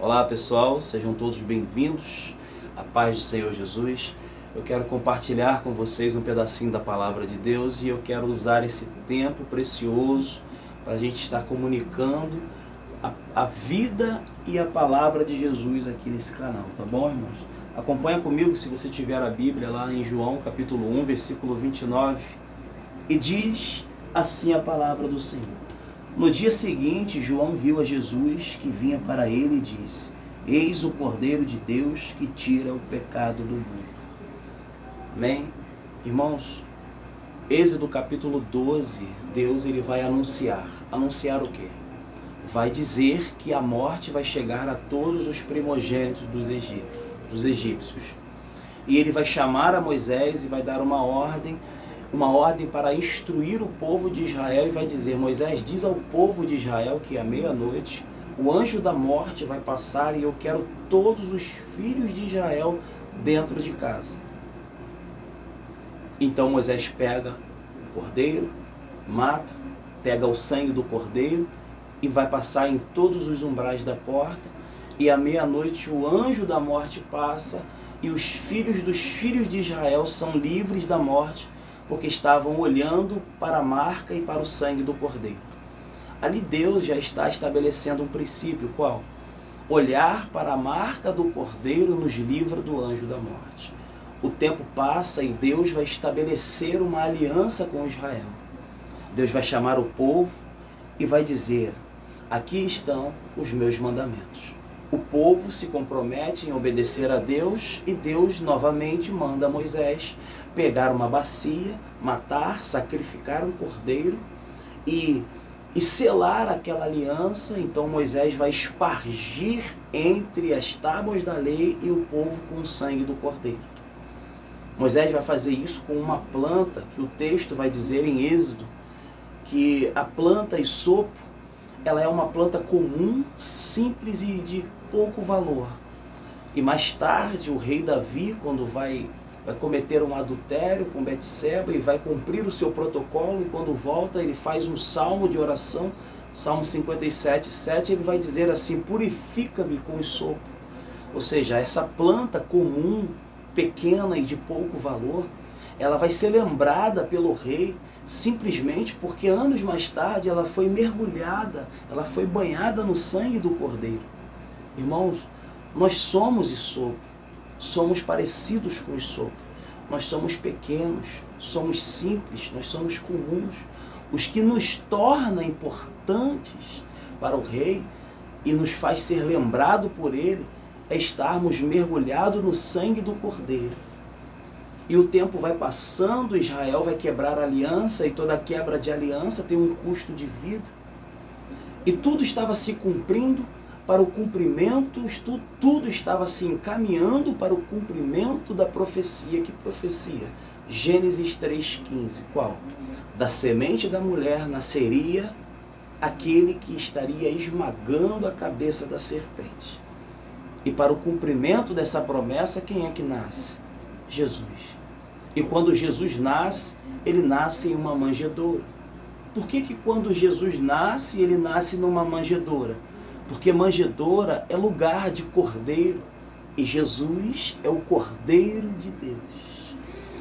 Olá pessoal, sejam todos bem-vindos, a paz do Senhor Jesus. Eu quero compartilhar com vocês um pedacinho da Palavra de Deus e eu quero usar esse tempo precioso para a gente estar comunicando a vida e a Palavra de Jesus aqui nesse canal, tá bom, irmãos? Acompanha comigo, se você tiver a Bíblia, lá em João capítulo 1, versículo 29, e diz assim a Palavra do Senhor. No dia seguinte, João viu a Jesus que vinha para ele e disse: Eis o Cordeiro de Deus que tira o pecado do mundo. Amém? Irmãos, Êxodo capítulo 12, Deus ele vai anunciar. Anunciar o quê? Vai dizer que a morte vai chegar a todos os primogênitos dos egípcios. E ele vai chamar a Moisés e vai dar uma ordem para instruir o povo de Israel e vai dizer: Moisés, diz ao povo de Israel que à meia-noite o anjo da morte vai passar e eu quero todos os filhos de Israel dentro de casa. Então Moisés pega o cordeiro, mata, pega o sangue do cordeiro e vai passar em todos os umbrais da porta, e à meia-noite o anjo da morte passa e os filhos dos filhos de Israel são livres da morte, porque estavam olhando para a marca e para o sangue do Cordeiro. Ali Deus já está estabelecendo um princípio, qual? Olhar para a marca do Cordeiro nos livra do anjo da morte. O tempo passa e Deus vai estabelecer uma aliança com Israel. Deus vai chamar o povo e vai dizer: aqui estão os meus mandamentos. O povo se compromete em obedecer a Deus e Deus novamente manda Moisés pegar uma bacia, matar, sacrificar um cordeiro e selar aquela aliança. Então Moisés vai espargir entre as tábuas da lei e o povo com o sangue do cordeiro. Moisés vai fazer isso com uma planta que o texto vai dizer em Êxodo que a planta isopo, ela é uma planta comum, simples e de pouco valor. E mais tarde o rei Davi, quando vai cometer um adultério com Betseba e vai cumprir o seu protocolo, e quando volta ele faz um salmo de oração, Salmo 57:7, ele vai dizer assim: purifica-me com isopo. Ou seja, essa planta comum, pequena e de pouco valor, ela vai ser lembrada pelo rei simplesmente porque anos mais tarde ela foi mergulhada, ela foi banhada no sangue do Cordeiro. Irmãos, nós somos isopo, somos parecidos com isopo, nós somos pequenos, somos simples, nós somos comuns. Os que nos torna importantes para o rei e nos faz ser lembrado por ele é estarmos mergulhados no sangue do Cordeiro. E o tempo vai passando, Israel vai quebrar a aliança, e toda quebra de aliança tem um custo de vida. E tudo estava se cumprindo para o cumprimento, tudo estava se encaminhando para o cumprimento da profecia. Que profecia? Gênesis 3,15. Qual? Da semente da mulher nasceria aquele que estaria esmagando a cabeça da serpente. E para o cumprimento dessa promessa, quem é que nasce? Jesus. E quando Jesus nasce, ele nasce em uma manjedoura. Por que quando Jesus nasce, ele nasce numa manjedoura? Porque manjedoura é lugar de cordeiro, e Jesus é o Cordeiro de Deus.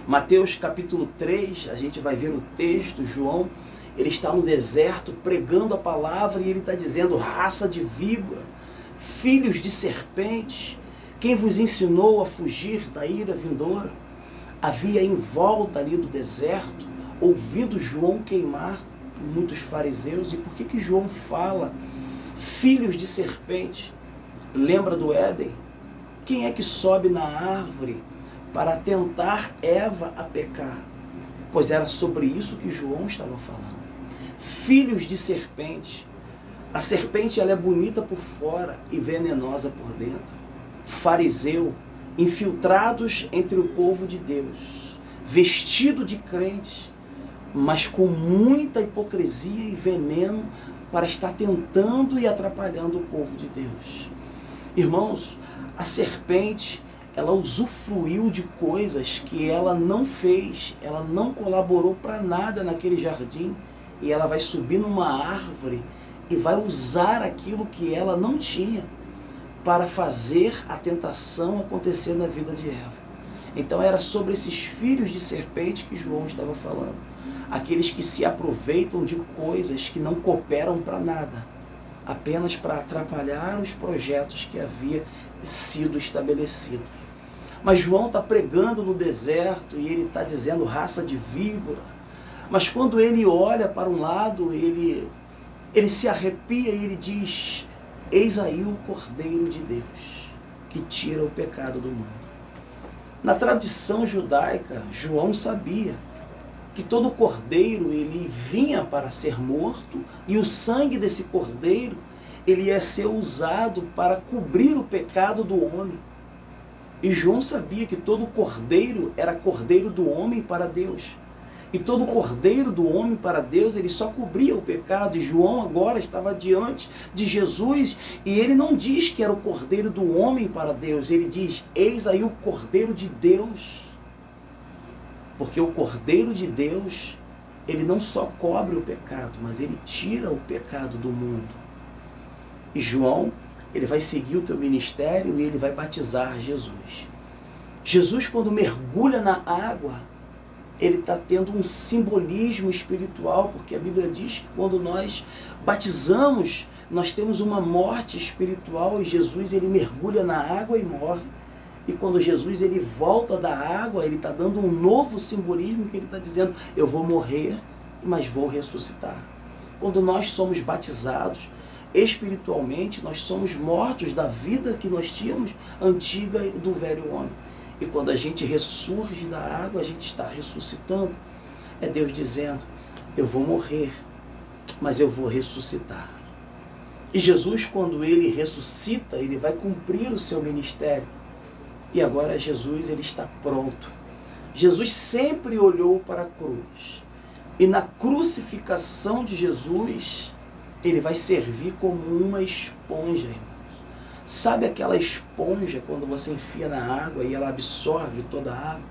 Mateus capítulo 3, a gente vai ver o texto, João, ele está no deserto pregando a palavra e ele está dizendo: raça de víbora, filhos de serpente, quem vos ensinou a fugir da ira vindoura? Havia em volta ali do deserto, ouvindo João queimar, muitos fariseus. E por que João fala filhos de serpente? Lembra do Éden? Quem é que sobe na árvore para tentar Eva a pecar? Pois era sobre isso que João estava falando. Filhos de serpente. A serpente, ela é bonita por fora e venenosa por dentro. Fariseu, infiltrados entre o povo de Deus, vestido de crente, mas com muita hipocrisia e veneno para estar tentando e atrapalhando o povo de Deus. Irmãos, a serpente, ela usufruiu de coisas que ela não fez, ela não colaborou para nada naquele jardim, e ela vai subir numa árvore e vai usar aquilo que ela não tinha para fazer a tentação acontecer na vida de Eva. Então era sobre esses filhos de serpente que João estava falando. Aqueles que se aproveitam de coisas que não cooperam para nada, apenas para atrapalhar os projetos que havia sido estabelecidos. Mas João está pregando no deserto e ele está dizendo raça de víbora. Mas quando ele olha para um lado, ele se arrepia e ele diz: eis aí o Cordeiro de Deus, que tira o pecado do mundo. Na tradição judaica, João sabia que todo cordeiro ele vinha para ser morto e o sangue desse cordeiro ele ia ser usado para cobrir o pecado do homem. E João sabia que todo cordeiro era cordeiro do homem para Deus. E todo cordeiro do homem para Deus, ele só cobria o pecado. E João agora estava diante de Jesus e ele não diz que era o cordeiro do homem para Deus. Ele diz: eis aí o Cordeiro de Deus. Porque o Cordeiro de Deus, ele não só cobre o pecado, mas ele tira o pecado do mundo. E João, ele vai seguir o teu ministério e ele vai batizar Jesus. Jesus, quando mergulha na água, ele está tendo um simbolismo espiritual, porque a Bíblia diz que quando nós batizamos, nós temos uma morte espiritual e Jesus ele mergulha na água e morre. E quando Jesus ele volta da água, ele está dando um novo simbolismo que ele está dizendo: eu vou morrer, mas vou ressuscitar. Quando nós somos batizados, espiritualmente, nós somos mortos da vida que nós tínhamos antiga do velho homem. E quando a gente ressurge da água, a gente está ressuscitando. É Deus dizendo: eu vou morrer, mas eu vou ressuscitar. E Jesus, quando ele ressuscita, ele vai cumprir o seu ministério. E agora Jesus ele está pronto. Jesus sempre olhou para a cruz. E na crucificação de Jesus, ele vai servir como uma esponja, irmãos. Sabe aquela esponja quando você enfia na água e ela absorve toda a água?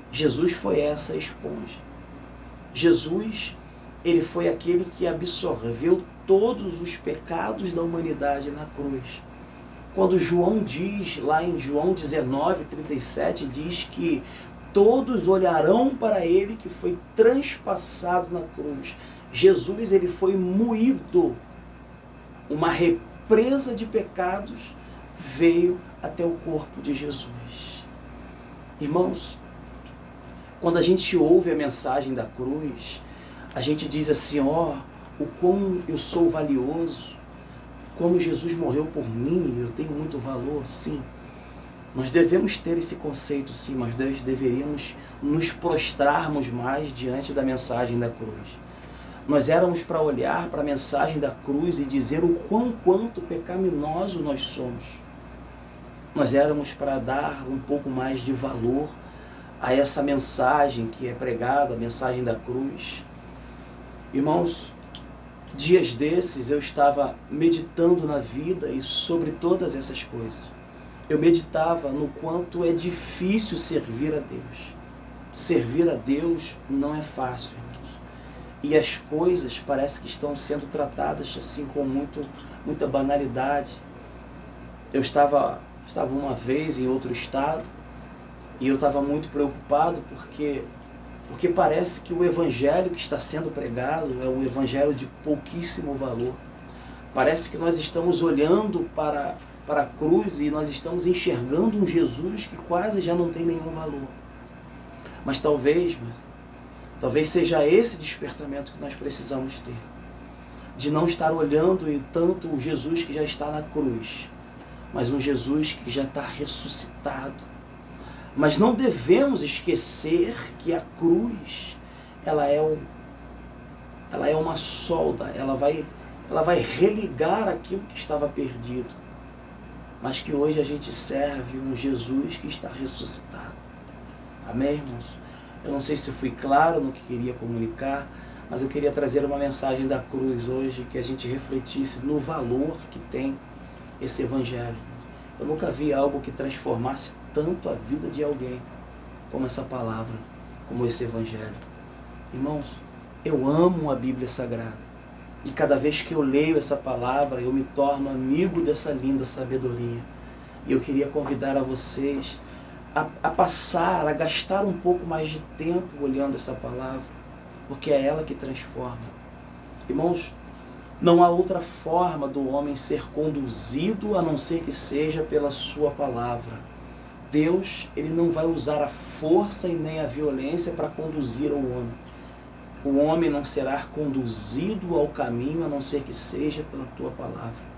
Jesus foi essa esponja. Jesus, ele foi aquele que absorveu todos os pecados da humanidade na cruz. Quando João diz, lá em João 19:37, diz que todos olharão para ele que foi transpassado na cruz. Jesus, ele foi moído. Uma represa de pecados veio até o corpo de Jesus. Irmãos, quando a gente ouve a mensagem da cruz, a gente diz assim: ó, o quão eu sou valioso, como Jesus morreu por mim, eu tenho muito valor. Sim, nós devemos ter esse conceito, sim, mas nós deveríamos nos prostrarmos mais diante da mensagem da cruz. Nós éramos para olhar para a mensagem da cruz e dizer o quanto pecaminoso nós somos. Nós éramos para dar um pouco mais de valor a essa mensagem que é pregada, a mensagem da cruz. Irmãos, dias desses eu estava meditando na vida e sobre todas essas coisas. Eu meditava no quanto é difícil servir a Deus. Servir a Deus não é fácil, irmãos. E as coisas parecem que estão sendo tratadas assim com muita banalidade. Eu estava uma vez em outro estado e eu estava muito preocupado porque parece que o evangelho que está sendo pregado é um evangelho de pouquíssimo valor. Parece que nós estamos olhando para a cruz e nós estamos enxergando um Jesus que quase já não tem nenhum valor. Mas talvez seja esse despertamento que nós precisamos ter. De não estar olhando tanto o Jesus que já está na cruz, mas um Jesus que já está ressuscitado. Mas não devemos esquecer que a cruz, ela é uma solda, ela vai religar aquilo que estava perdido. Mas que hoje a gente serve um Jesus que está ressuscitado. Amém, irmãos? Eu não sei se fui claro no que queria comunicar, mas eu queria trazer uma mensagem da cruz hoje, que a gente refletisse no valor que tem esse evangelho. Eu nunca vi algo que transformasse tanto a vida de alguém como essa palavra, como esse evangelho. Irmãos, eu amo a Bíblia Sagrada. E cada vez que eu leio essa palavra, eu me torno amigo dessa linda sabedoria. E eu queria convidar a vocês a passar, a gastar um pouco mais de tempo olhando essa palavra, porque é ela que transforma. Irmãos, não há outra forma do homem ser conduzido a não ser que seja pela sua palavra. Deus, ele não vai usar a força e nem a violência para conduzir o homem. O homem não será conduzido ao caminho a não ser que seja pela tua palavra.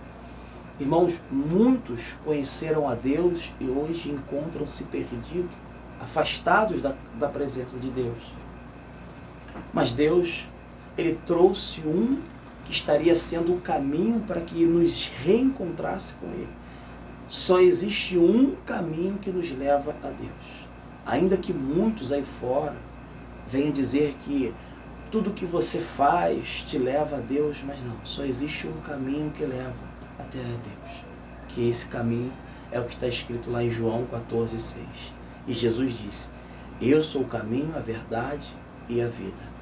Irmãos, muitos conheceram a Deus e hoje encontram-se perdidos, afastados da presença de Deus. Mas Deus, ele trouxe um que estaria sendo o caminho para que nos reencontrasse com ele. Só existe um caminho que nos leva a Deus. Ainda que muitos aí fora venham dizer que tudo que você faz te leva a Deus, mas não, só existe um caminho que leva até a Deus. Que esse caminho é o que está escrito lá em João 14,6. E Jesus disse: eu sou o caminho, a verdade e a vida.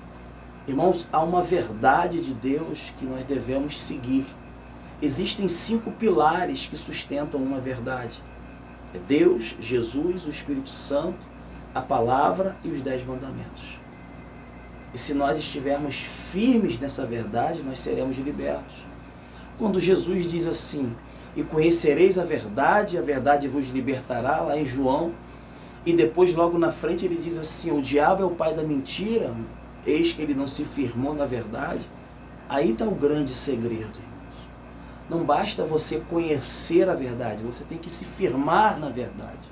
Irmãos, há uma verdade de Deus que nós devemos seguir. Existem 5 pilares que sustentam uma verdade. É Deus, Jesus, o Espírito Santo, a palavra e os 10 mandamentos. E se nós estivermos firmes nessa verdade, nós seremos libertos. Quando Jesus diz assim: e conhecereis a verdade vos libertará, lá em João, e depois logo na frente ele diz assim: o diabo é o pai da mentira, eis que ele não se firmou na verdade. Aí está o grande segredo, irmãos. Não basta você conhecer a verdade, você tem que se firmar na verdade.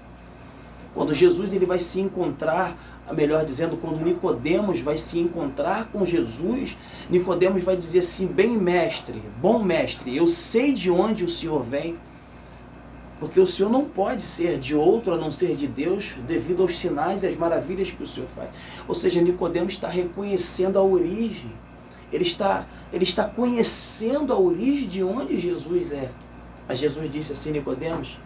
Quando Jesus ele vai se encontrar, melhor dizendo, quando Nicodemos vai se encontrar com Jesus, Nicodemos vai dizer assim: bem mestre, bom mestre, eu sei de onde o Senhor vem, porque o Senhor não pode ser de outro a não ser de Deus, devido aos sinais e às maravilhas que o Senhor faz. Ou seja, Nicodemos está reconhecendo a origem, ele está conhecendo a origem de onde Jesus é. Mas Jesus disse assim: Nicodemos,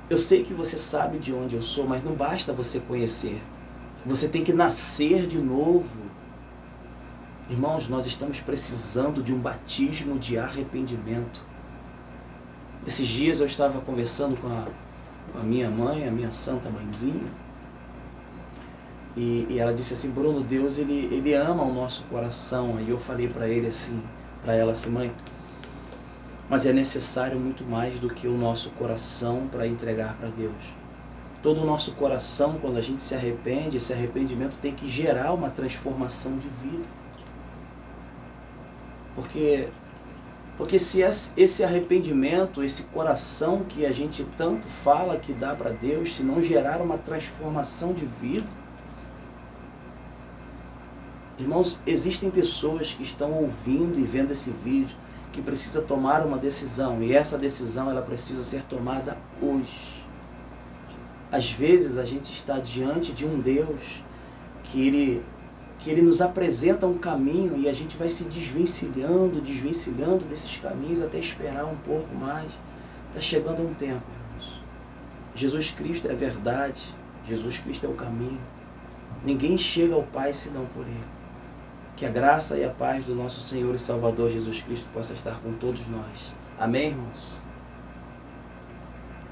eu sei que você sabe de onde eu sou, mas não basta você conhecer. Você tem que nascer de novo. Irmãos, nós estamos precisando de um batismo de arrependimento. Esses dias eu estava conversando com a minha mãe, a minha santa mãezinha, e ela disse assim: Bruno, Deus ele ama o nosso coração. E eu falei para ela assim: mãe, mas é necessário muito mais do que o nosso coração para entregar para Deus. Todo o nosso coração, quando a gente se arrepende, esse arrependimento tem que gerar uma transformação de vida. Porque se esse arrependimento, esse coração que a gente tanto fala que dá para Deus, se não gerar uma transformação de vida, irmãos, existem pessoas que estão ouvindo e vendo esse vídeo que precisa tomar uma decisão, e essa decisão ela precisa ser tomada hoje. Às vezes a gente está diante de um Deus que ele nos apresenta um caminho e a gente vai se desvencilhando desses caminhos até esperar um pouco mais. Está chegando um tempo, irmãos. Jesus Cristo é a verdade, Jesus Cristo é o caminho. Ninguém chega ao Pai senão por Ele. Que a graça e a paz do nosso Senhor e Salvador Jesus Cristo possa estar com todos nós. Amém, irmãos?